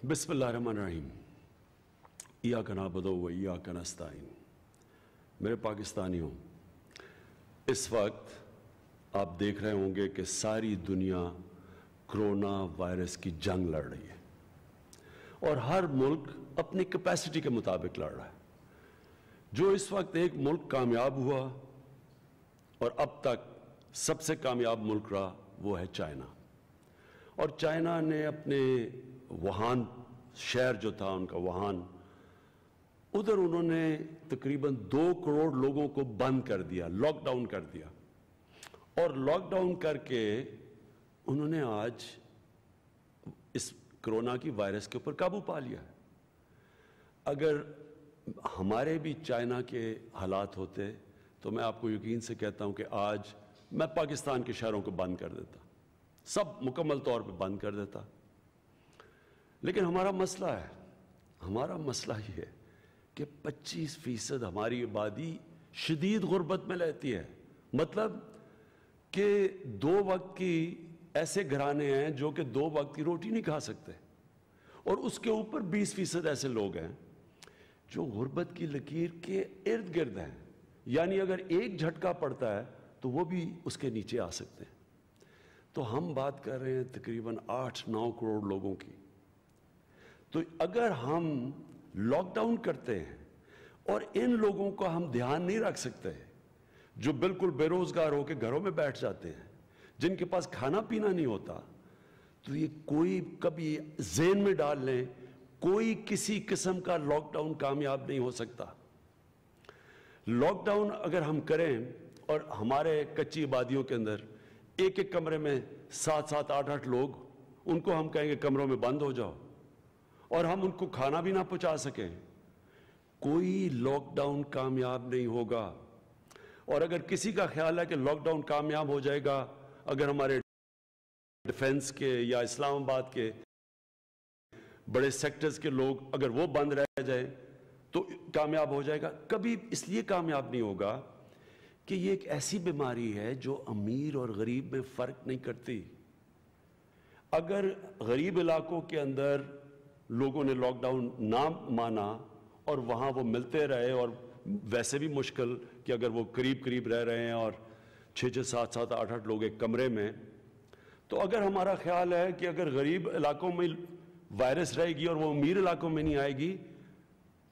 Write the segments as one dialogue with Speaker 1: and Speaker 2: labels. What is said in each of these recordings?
Speaker 1: बिस्मिल्लाहिर्रहमानिर्रहीम। इय्याका नअबुदु व इय्याका नस्तईन। मेरे पाकिस्तानियों, इस वक्त आप देख रहे होंगे कि सारी दुनिया कोरोना वायरस की जंग लड़ रही है और हर मुल्क अपनी कैपेसिटी के मुताबिक लड़ रहा है। जो इस वक्त एक मुल्क कामयाब हुआ और अब तक सबसे कामयाब मुल्क रहा वो है चाइना। और चाइना ने अपने वुहान शहर जो था उनका वुहान, उधर उन्होंने तकरीबन 2 करोड़ लोगों को बंद कर दिया, लॉकडाउन कर दिया। और लॉकडाउन करके उन्होंने आज इस कोरोना की वायरस के ऊपर काबू पा लिया है। अगर हमारे भी चाइना के हालात होते तो मैं आपको यकीन से कहता हूं कि आज मैं पाकिस्तान के शहरों को बंद कर देता, सब मुकम्मल तौर पे बंद कर देता। लेकिन हमारा मसला ये है कि 25% हमारी आबादी शदीद गुर्बत में रहती है। मतलब कि 2 वक्त की ऐसे घराने हैं जो कि 2 वक्त की रोटी नहीं खा सकते, और उसके ऊपर 20% ऐसे लोग हैं जो गुर्बत की लकीर के इर्द गिर्द हैं। यानी अगर एक झटका पड़ता है तो वो भी उसके नीचे आ सकते हैं। तो हम बात कर रहे हैं तकरीबन 8-9 करोड़ लोगों की। तो अगर हम लॉकडाउन करते हैं और इन लोगों का हम ध्यान नहीं रख सकते, जो बिल्कुल बेरोजगार होकर घरों में बैठ जाते हैं, जिनके पास खाना पीना नहीं होता, तो ये कोई कभी ज़हन में डाल लें, कोई किसी किस्म का लॉकडाउन कामयाब नहीं हो सकता। लॉकडाउन अगर हम करें और हमारे कच्ची आबादियों के अंदर एक एक कमरे में 7-7, 8-8 लोग, उनको हम कहेंगे कमरों में बंद हो जाओ, और हम उनको खाना भी ना पहुंचा सकें, कोई लॉकडाउन कामयाब नहीं होगा। और अगर किसी का ख्याल है कि लॉकडाउन कामयाब हो जाएगा अगर हमारे डिफेंस के या इस्लामाबाद के बड़े सेक्टर्स के लोग अगर वो बंद रह जाए तो कामयाब हो जाएगा, कभी इसलिए कामयाब नहीं होगा कि ये एक ऐसी बीमारी है जो अमीर और गरीब में फर्क नहीं करती। अगर गरीब इलाकों के अंदर लोगों ने लॉकडाउन ना माना और वहां वो मिलते रहे, और वैसे भी मुश्किल कि अगर वो करीब करीब रह रहे हैं और 6-6, 7-7, 8-8 लोग एक कमरे में, तो अगर हमारा ख्याल है कि अगर गरीब इलाकों में वायरस रहेगी और वो अमीर इलाकों में नहीं आएगी,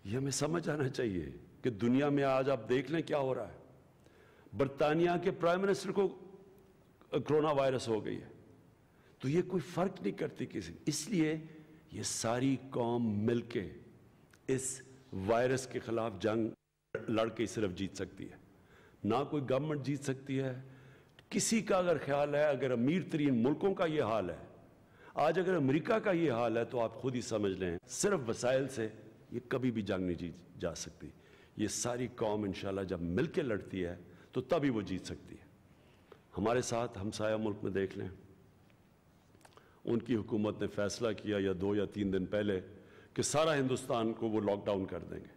Speaker 1: ये हमें समझ आना चाहिए कि दुनिया में आज आप देख लें क्या हो रहा है। बरतानिया के प्राइम मिनिस्टर को कोरोना वायरस हो गई है, तो ये कोई फर्क नहीं करती किसी। इसलिए ये सारी कौम मिलके इस वायरस के खिलाफ जंग लड़के सिर्फ जीत सकती है, ना कोई गवर्नमेंट जीत सकती है। किसी का अगर ख्याल है, अगर अमीर तरीन मुल्कों का ये हाल है आज, अगर अमेरिका का ये हाल है, तो आप खुद ही समझ लें सिर्फ वसाइल से ये कभी भी जंग नहीं जीत जा सकती। ये सारी कौम इंशाल्लाह जब मिल के लड़ती है तो तभी वो जीत सकती है। हमारे साथ हमसाया मुल्क में देख लें, उनकी हुकूमत ने फैसला किया या 2 या 3 दिन पहले कि सारा हिंदुस्तान को वो लॉकडाउन कर देंगे।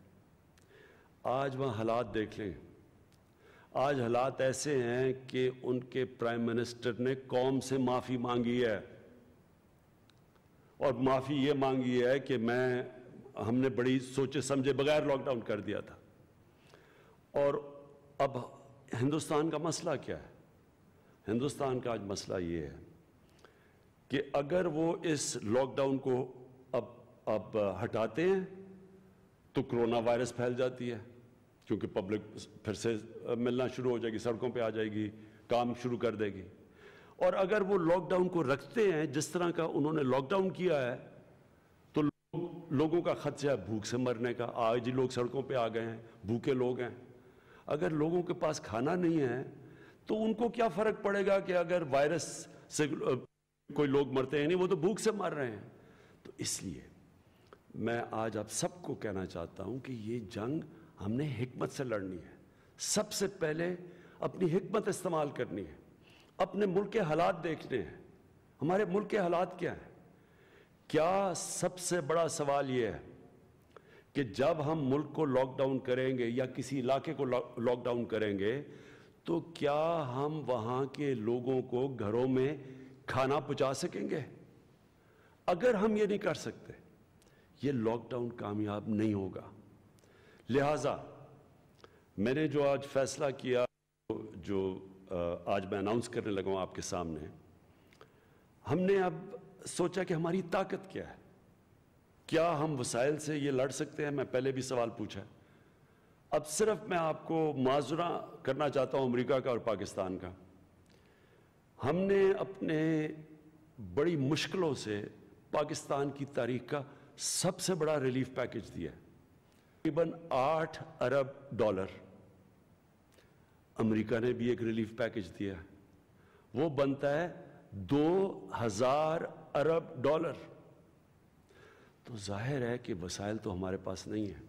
Speaker 1: आज वहाँ हालात देख लें, आज हालात ऐसे हैं कि उनके प्राइम मिनिस्टर ने कौम से माफ़ी मांगी है, और माफ़ी ये मांगी है कि हमने बड़ी सोचे समझे बगैर लॉकडाउन कर दिया था। और अब हिंदुस्तान का मसला क्या है? हिंदुस्तान का आज मसला ये है कि अगर वो इस लॉकडाउन को अब हटाते हैं तो कोरोना वायरस फैल जाती है, क्योंकि पब्लिक फिर से मिलना शुरू हो जाएगी, सड़कों पे आ जाएगी, काम शुरू कर देगी। और अगर वो लॉकडाउन को रखते हैं जिस तरह का उन्होंने लॉकडाउन किया है, तो लोगों का खदशा है भूख से मरने का। आज ही लोग सड़कों पे आ गए हैं, भूखे लोग हैं। अगर लोगों के पास खाना नहीं है तो उनको क्या फर्क पड़ेगा कि अगर वायरस से कोई लोग मरते हैं, नहीं, वो तो भूख से मर रहे हैं। तो इसलिए मैं आज आप सबको कहना चाहता हूं कि ये जंग हमने हिकमत से लड़नी है। सबसे पहले अपनी हिकमत इस्तेमाल करनी है, अपने मुल्क के हालात देखने हैं। हमारे मुल्क के हालात क्या हैं? क्या सबसे बड़ा सवाल यह है कि जब हम मुल्क को लॉकडाउन करेंगे या किसी इलाके को लॉकडाउन करेंगे, तो क्या हम वहां के लोगों को घरों में खाना पहुंचा सकेंगे? अगर हम ये नहीं कर सकते یہ لاک ڈاؤن کامیاب نہیں ہوگا. لہٰذا میں نے جو آج فیصلہ کیا، جو آج میں اناؤنس کرنے لگا ہوں آپ کے سامنے، ہم نے اب سوچا کہ ہماری طاقت کیا ہے. کیا ہم وسائل سے یہ لڑ سکتے ہیں؟ میں پہلے بھی سوال پوچھا. اب صرف میں آپ کو معذرہ کرنا چاہتا ہوں امریکہ کا اور پاکستان کا. ہم نے اپنے بڑی مشکلوں سے پاکستان کی تاریخ کا سب سے بڑا ریلیف پیکج دیا ہے، تقریباً $8 ارب. امریکہ نے بھی ایک ریلیف پیکج دیا ہے، وہ بنتا ہے $2000 ارب. تو ظاہر ہے کہ وسائل تو ہمارے پاس نہیں ہیں.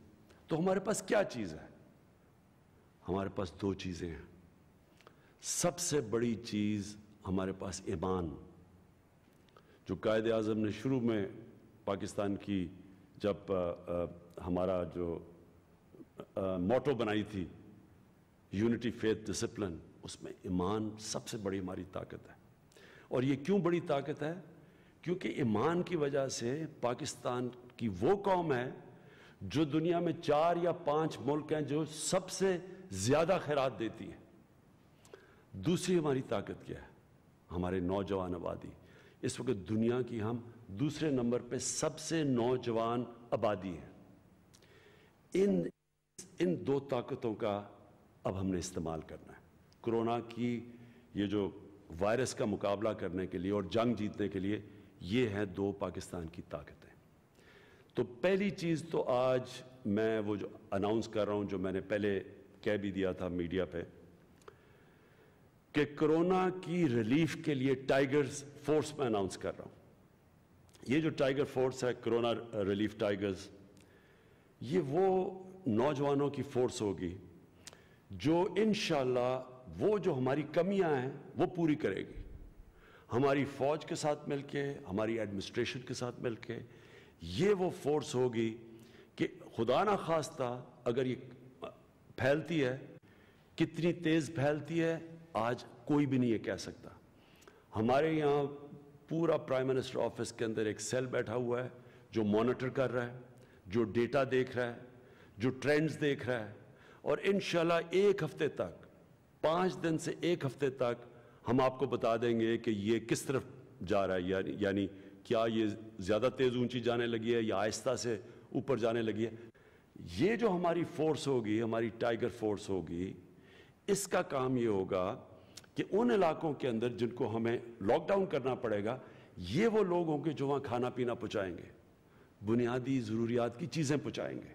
Speaker 1: تو ہمارے پاس کیا چیز ہے؟ ہمارے پاس دو چیزیں ہیں. سب سے بڑی چیز ہمارے پاس ایمان، جو قائد اعظم نے شروع میں پاکستان کی جب ہمارا جو موٹو بنائی تھی، یونٹی، فیتھ، ڈسپلن، اس میں ایمان سب سے بڑی ہماری طاقت ہے. اور یہ کیوں بڑی طاقت ہے؟ کیونکہ ایمان کی وجہ سے پاکستان کی وہ قوم ہے جو دنیا میں 4 یا 5 ملک ہیں جو سب سے زیادہ خیرات دیتی ہے. دوسری ہماری طاقت کیا ہے؟ ہمارے نوجوان آبادی. اس وقت دنیا کی ہم دوسرے نمبر پہ سب سے نوجوان آبادی ہے. ان دو طاقتوں کا اب ہم نے استعمال کرنا ہے. کرونا کی یہ جو وائرس کا مقابلہ کرنے کے لیے اور جنگ جیتنے کے لیے، یہ ہیں دو پاکستان کی طاقتیں. تو پہلی چیز تو آج میں وہ جو اناؤنس کر رہا ہوں، جو میں نے پہلے کہہ بھی دیا تھا میڈیا پہ، کہ کرونا کی ریلیف کے لیے ٹائیگرز فورس میں اناؤنس کر رہا ہوں. یہ جو ٹائیگر فورس ہے، کرونا ریلیف ٹائیگرز، یہ وہ نوجوانوں کی فورس ہوگی جو انشاءاللہ وہ جو ہماری کمیاں ہیں وہ پوری کرے گی. ہماری فوج کے ساتھ مل کے، ہماری ایڈمنسٹریشن کے ساتھ مل کے، یہ وہ فورس ہوگی کہ خدا نہ خواستہ اگر یہ پھیلتی ہے، کتنی تیز پھیلتی ہے آج کوئی بھی نہیں یہ کہہ سکتا. ہمارے یہاں پورا پرائم منسٹر آفس کے اندر ایک سیل بیٹھا ہوا ہے جو مانیٹر کر رہا ہے، جو ڈیٹا دیکھ رہا ہے، جو ٹرینڈز دیکھ رہا ہے. اور انشاءاللہ 1 ہفتے تک، 5 دن سے 1 ہفتے تک ہم آپ کو بتا دیں گے کہ یہ کس طرف جا رہا ہے. یعنی کیا یہ زیادہ تیز اونچی جانے لگی ہے یا آہستہ سے اوپر جانے لگی ہے. یہ جو ہماری فورس ہوگی، ہماری ٹائیگر فورس ہوگی، اس کا کام یہ ہوگا کہ ان علاقوں کے اندر جن کو ہمیں لاک ڈاؤن کرنا پڑے گا، یہ وہ لوگ ہوں گے جو وہاں کھانا پینا پہنچائیں گے، بنیادی ضروریات کی چیزیں پہنچائیں گے.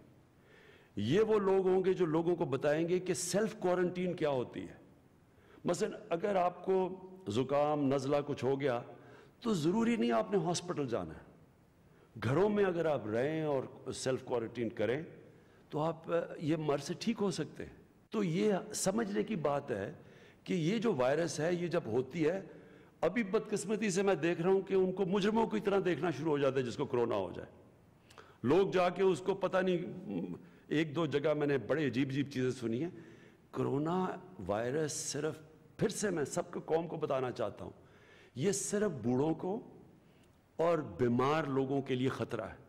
Speaker 1: یہ وہ لوگ ہوں گے جو لوگوں کو بتائیں گے کہ سیلف کوارنٹین کیا ہوتی ہے. مثلا اگر آپ کو زکام، نزلہ کچھ ہو گیا تو ضروری نہیں آپ نے ہاسپٹل جانا ہے. گھروں میں اگر آپ رہیں اور سیلف کوارنٹین کریں تو آپ یہ مرض سے ٹھیک ہو سکتے ہیں. تو یہ سمجھنے کی بات ہے کہ یہ جو وائرس ہے، یہ جب ہوتی ہے، ابھی بدقسمتی سے میں دیکھ رہا ہوں کہ ان کو مجرموں کی طرح دیکھنا شروع ہو جاتا ہے جس کو کرونا ہو جائے. لوگ جا کے اس کو پتہ نہیں، 1-2 جگہ میں نے بڑے عجیب چیزیں سنی ہیں. کرونا وائرس صرف، پھر سے میں سب کو قوم کو بتانا چاہتا ہوں، یہ صرف بوڑھوں کو اور بیمار لوگوں کے لیے خطرہ ہے.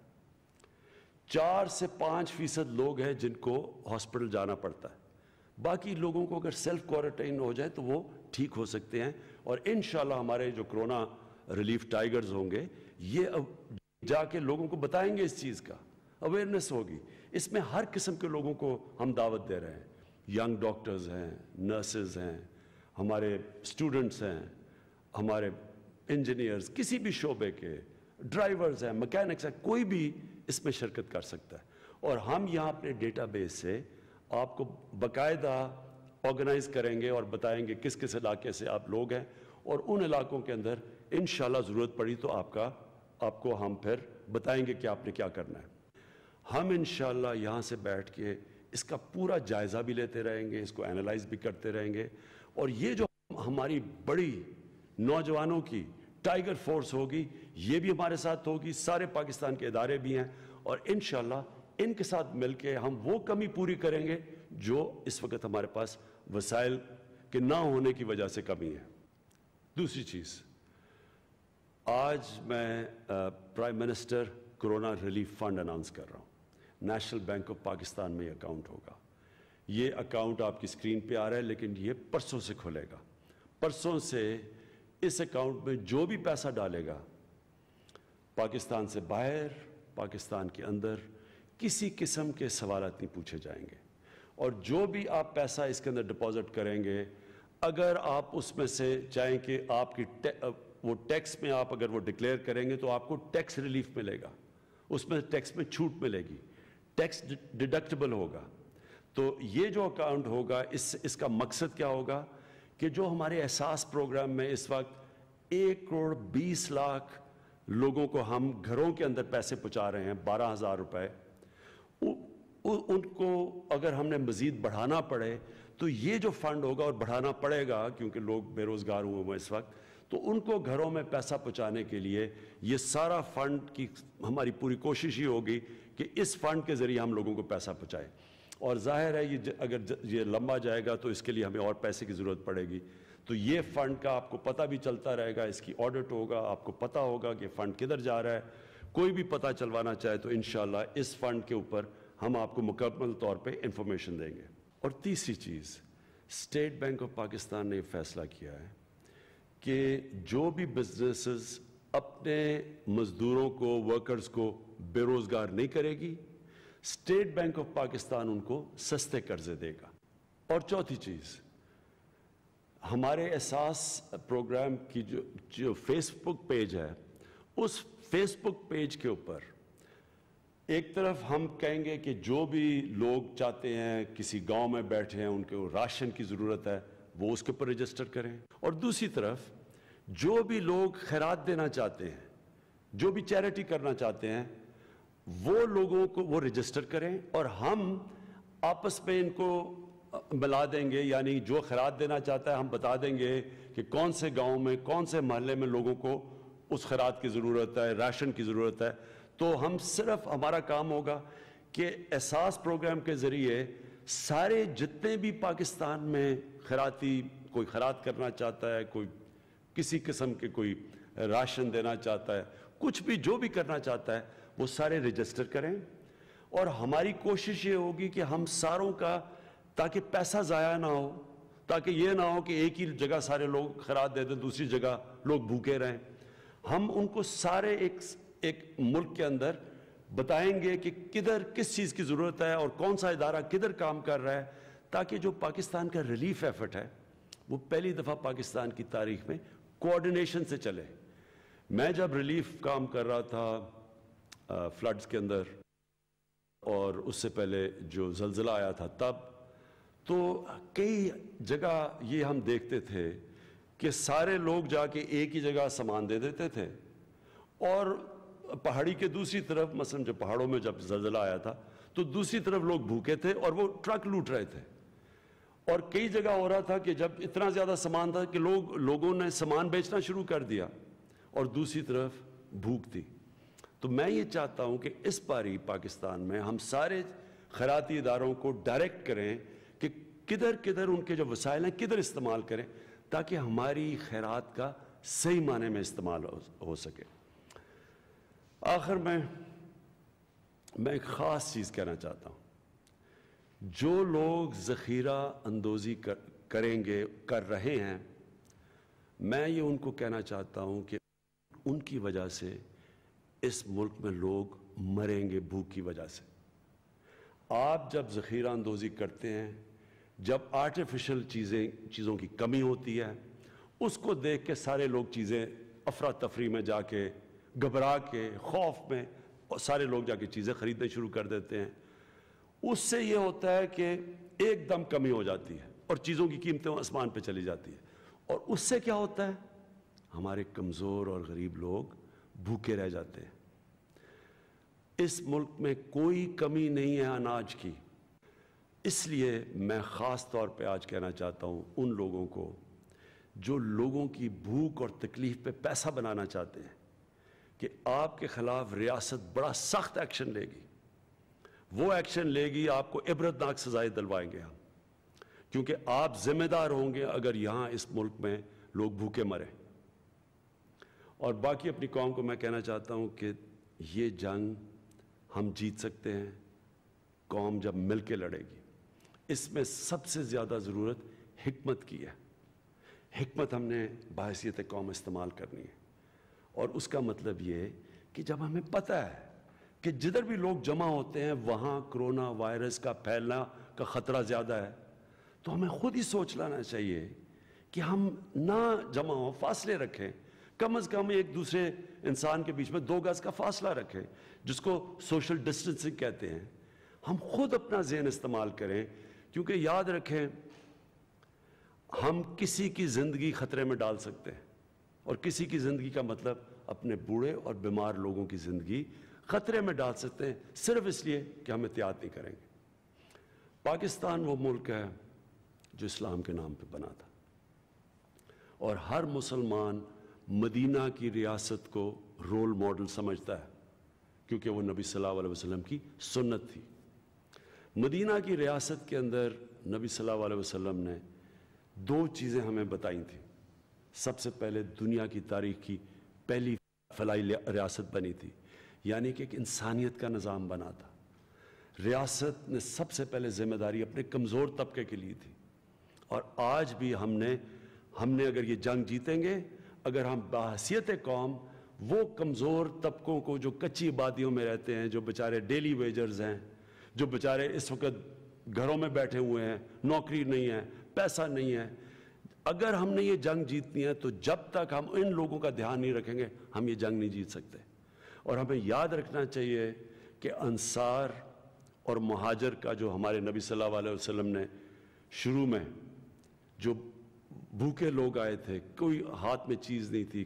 Speaker 1: 4 سے 5% لوگ ہیں جن کو ہاسپٹل جانا پڑتا ہے. باقی لوگوں کو اگر سیلف کوارنٹائن ہو جائے تو وہ ٹھیک ہو سکتے ہیں. اور انشاءاللہ ہمارے جو کرونا ریلیف ٹائیگرز ہوں گے، یہ جا کے لوگوں کو بتائیں گے، اس چیز کا اویئرنیس ہوگی. اس میں ہر قسم کے لوگوں کو ہم دعوت دے رہے ہیں. ینگ ڈاکٹرز ہیں، نرسز ہیں، ہمارے اسٹوڈنٹس ہیں، ہمارے انجینئرز، کسی بھی شعبے کے ڈرائیورز ہیں، مکینکس ہیں، کوئی بھی اس میں شرکت کر سکتا ہے. اور ہم یہاں اپنے ڈیٹا بیس سے آپ کو باقاعدہ آرگنائز کریں گے اور بتائیں گے کس کس علاقے سے آپ لوگ ہیں، اور ان علاقوں کے اندر انشاءاللہ ضرورت پڑی تو آپ کو ہم پھر بتائیں گے کہ آپ نے کیا کرنا ہے. ہم انشاءاللہ یہاں سے بیٹھ کے اس کا پورا جائزہ بھی لیتے رہیں گے، اس کو اینالائز بھی کرتے رہیں گے. اور یہ جو ہماری بڑی نوجوانوں کی ٹائیگر فورس ہوگی، یہ بھی ہمارے ساتھ ہوگی، سارے پاکستان کے ادارے بھی ہیں، اور انشاءاللہ ان کے ساتھ مل کے ہم وہ کمی پوری کریں گے جو اس وقت ہمارے پاس وسائل کے نہ ہونے کی وجہ سے کمی ہے. دوسری چیز، آج میں prime minister corona relief fund announce कर रहा हूँ। नेशनल बैंक ऑफ पाकिस्तान में ये अकाउंट होगा। ये अकाउंट आपकी स्क्रीन पे आ रहा है, लेकिन ये परसों से खुलेगा। परसों से इस अकाउंट में जो भी पैसा डालेगा, पाकिस्तान से बाहर, पाकिस्तान के अंदर, किसी किस्म के सवालात नहीं पूछे जाएंगे। और जो भी आप पैसा इसके अंदर डिपॉजिट करेंगे, अगर आप उसमें से चाहें कि आपकी वो टैक्स में आप अगर वो डिक्लेयर करेंगे तो आपको टैक्स रिलीफ मिलेगा, उसमें टैक्स में छूट मिलेगी, टैक्स डिडक्टेबल होगा। तो ये जो अकाउंट होगा, इसका मकसद क्या होगा कि जो हमारे एहसास प्रोग्राम में इस वक्त 1,20,00,000 लोगों को हम घरों के अंदर पैसे पहुंचा रहे हैं, 12,000 रुपए, उनको अगर हमने मजीद बढ़ाना पड़े तो ये जो फंड होगा, और बढ़ाना पड़ेगा क्योंकि लोग बेरोजगार हुए हैं इस वक्त, तो उनको घरों में पैसा पहुंचाने के लिए ये सारा फंड की हमारी पूरी कोशिश ही होगी कि इस फंड के जरिए हम लोगों को पैसा पहुंचाएं। और जाहिर है ये अगर ये लंबा जाएगा तो इसके लिए हमें और पैसे की ज़रूरत पड़ेगी। तो ये फ़ंड का आपको पता भी चलता रहेगा, इसकी ऑडिट होगा, आपको पता होगा कि फ़ंड किधर जा रहा है। कोई भी पता चलवाना चाहे तो इंशाल्लाह इस फ़ंड के ऊपर हम आपको मुकम्मल तौर पे इंफॉर्मेशन देंगे। और तीसरी चीज़, स्टेट बैंक ऑफ पाकिस्तान ने फैसला किया है कि जो भी बिजनेसेस अपने मजदूरों को, वर्कर्स को बेरोज़गार नहीं करेगी, स्टेट बैंक ऑफ पाकिस्तान उनको सस्ते कर्जे देगा। और चौथी चीज़, हमारे एहसास प्रोग्राम की जो फेसबुक पेज है, उस फेसबुक पेज के ऊपर एक तरफ हम कहेंगे कि जो भी लोग चाहते हैं, किसी गांव में बैठे हैं, उनको राशन की ज़रूरत है, वो उसके ऊपर रजिस्टर करें। और दूसरी तरफ जो भी लोग खैरात देना चाहते हैं, जो भी चैरिटी करना चाहते हैं, वो लोगों को वो रजिस्टर करें और हम आपस में इनको मिला देंगे। यानी जो खैरात देना चाहता है हम बता देंगे कि कौन से गांव में, कौन से मोहल्ले में लोगों को उस खैरात की ज़रूरत है, राशन की ज़रूरत है। तो हम सिर्फ, हमारा काम होगा कि एहसास प्रोग्राम के ज़रिए सारे जितने भी पाकिस्तान में खैराती, कोई खैरात करना चाहता है, कोई किसी किस्म के कोई राशन देना चाहता है, कुछ भी जो भी करना चाहता है, वो सारे रजिस्टर करें। और हमारी कोशिश ये होगी कि हम सारों का, ताकि पैसा ज़ाया ना हो, ताकि ये ना हो कि एक ही जगह सारे लोग खैरात दे दें, दूसरी जगह लोग भूखे रहें। हम उनको सारे एक मुल्क के अंदर बताएंगे कि किधर किस चीज़ की ज़रूरत है और कौन सा इदारा किधर काम कर रहा है, ताकि जो पाकिस्तान का रिलीफ एफर्ट है वो पहली दफ़ा पाकिस्तान की तारीख में कोऑर्डिनेशन से चले। मैं जब रिलीफ काम कर रहा था फ्लड्स के अंदर, और उससे पहले जो ज़लज़ला आया था तब, तो कई जगह ये हम देखते थे कि सारे लोग जाके एक ही जगह सामान दे देते थे, और पहाड़ी के दूसरी तरफ, मसलन जो पहाड़ों में जब ज़लज़ला आया था तो दूसरी तरफ लोग भूखे थे और वो ट्रक लूट रहे थे। और कई जगह हो रहा था कि जब इतना ज़्यादा सामान था कि लोगों ने सामान बेचना शुरू कर दिया और दूसरी तरफ भूख थी। तो मैं ये चाहता हूँ कि इस बारी पाकिस्तान में हम सारे खैराती इदारों को डायरेक्ट करें कि किधर किधर उनके जो वसाइल हैं किधर इस्तेमाल करें, ताकि हमारी खैरात का सही माने में इस्तेमाल हो सके। आखिर में मैं एक ख़ास चीज़ कहना चाहता हूँ। जो लोग ज़ख़ीरा अंदोज़ी कर रहे हैं, मैं ये उनको कहना चाहता हूँ कि उनकी वजह से इस मुल्क में लोग मरेंगे भूख की वजह से। आप जब ज़ख़ीरा अंदोज़ी करते हैं, जब आर्टिफिशियल चीज़ों की कमी होती है, उसको देख के सारे लोग चीज़ें अफरा तफरी में जाके, घबरा के, खौफ में, और सारे लोग जाके चीज़ें ख़रीदने शुरू कर देते हैं। उससे ये होता है कि एकदम कमी हो जाती है और चीज़ों की कीमतें आसमान पे चली जाती है। और उससे क्या होता है, हमारे कमज़ोर और गरीब लोग भूखे रह जाते हैं। इस मुल्क में कोई कमी नहीं है अनाज की। इसलिए मैं ख़ास तौर पे आज कहना चाहता हूँ उन लोगों को जो लोगों की भूख और तकलीफ़ पे पैसा बनाना चाहते हैं कि आपके ख़िलाफ़ रियासत बड़ा सख्त एक्शन लेगी। वो एक्शन लेगी, आपको इबरतनाक सज़ाएं दिलवाएंगे हम, क्योंकि आप ज़िम्मेदार होंगे अगर यहाँ इस मुल्क में लोग भूखे मरें। और बाकी अपनी कौम को मैं कहना चाहता हूँ कि یہ جنگ ہم جیت سکتے ہیں قوم جب مل کے لڑے گی۔ اس میں سب سے زیادہ ضرورت حکمت کی ہے۔ حکمت ہم نے بحیثیت قوم استعمال کرنی ہے، اور اس کا مطلب یہ ہے کہ جب ہمیں پتہ ہے کہ جدھر بھی لوگ جمع ہوتے ہیں وہاں کرونا وائرس کا پھیلنا کا خطرہ زیادہ ہے، تو ہمیں خود ہی سوچ لینا چاہیے کہ ہم نہ جمع ہوں، فاصلے رکھیں، کم از کم ایک دوسرے انسان کے بیچ میں 2 گز کا فاصلہ رکھیں، جس کو سوشل ڈسٹنسنگ کہتے ہیں۔ ہم خود اپنا ذہن استعمال کریں، کیونکہ یاد رکھیں ہم کسی کی زندگی خطرے میں ڈال سکتے ہیں، اور کسی کی زندگی کا مطلب اپنے بوڑھے اور بیمار لوگوں کی زندگی خطرے میں ڈال سکتے ہیں، صرف اس لیے کہ ہم احتیاط نہیں کریں گے۔ پاکستان وہ ملک ہے جو اسلام کے نام پہ بنا تھا، اور ہر مسلمان مدینہ کی ریاست کو رول ماڈل سمجھتا ہے، کیونکہ وہ نبی صلی اللہ علیہ وسلم کی سنت تھی۔ مدینہ کی ریاست کے اندر نبی صلی اللہ علیہ وسلم نے 2 چیزیں ہمیں بتائی تھیں۔ سب سے پہلے دنیا کی تاریخ کی پہلی فلاحی ریاست بنی تھی، یعنی کہ ایک انسانیت کا نظام بنا تھا۔ ریاست نے سب سے پہلے ذمہ داری اپنے کمزور طبقے کے لیے تھی، اور آج بھی ہم نے اگر یہ جنگ جیتیں گے، اگر ہم بحیثیت قوم وہ کمزور طبقوں کو جو کچی آبادیوں میں رہتے ہیں، جو بیچارے ڈیلی ویجرز ہیں، جو بیچارے اس وقت گھروں میں بیٹھے ہوئے ہیں، نوکری نہیں ہے، پیسہ نہیں ہے، اگر ہم نے یہ جنگ جیتنی ہے تو جب تک ہم ان لوگوں کا دھیان نہیں رکھیں گے ہم یہ جنگ نہیں جیت سکتے۔ اور ہمیں یاد رکھنا چاہیے کہ انصار اور مہاجر کا جو ہمارے نبی صلی اللہ علیہ وسلم نے شروع میں جو بھوکے لوگ آئے تھے، کوئی ہاتھ میں چیز نہیں تھی،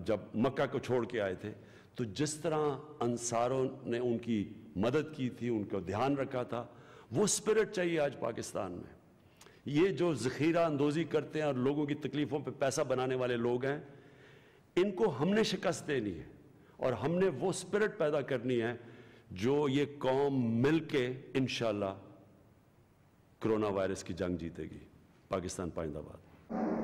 Speaker 1: جب مکہ کو چھوڑ کے آئے تھے، تو جس طرح انصاروں نے ان کی مدد کی تھی، ان کو دھیان رکھا تھا، وہ اسپرٹ چاہیے آج پاکستان میں۔ یہ جو ذخیرہ اندوزی کرتے ہیں اور لوگوں کی تکلیفوں پہ پیسہ بنانے والے لوگ ہیں، ان کو ہم نے شکست دینی ہے، اور ہم نے وہ اسپرٹ پیدا کرنی ہے جو یہ قوم مل کے انشاءاللہ کرونا وائرس کی جنگ جیتے گی۔ پاکستان پائندہ باد۔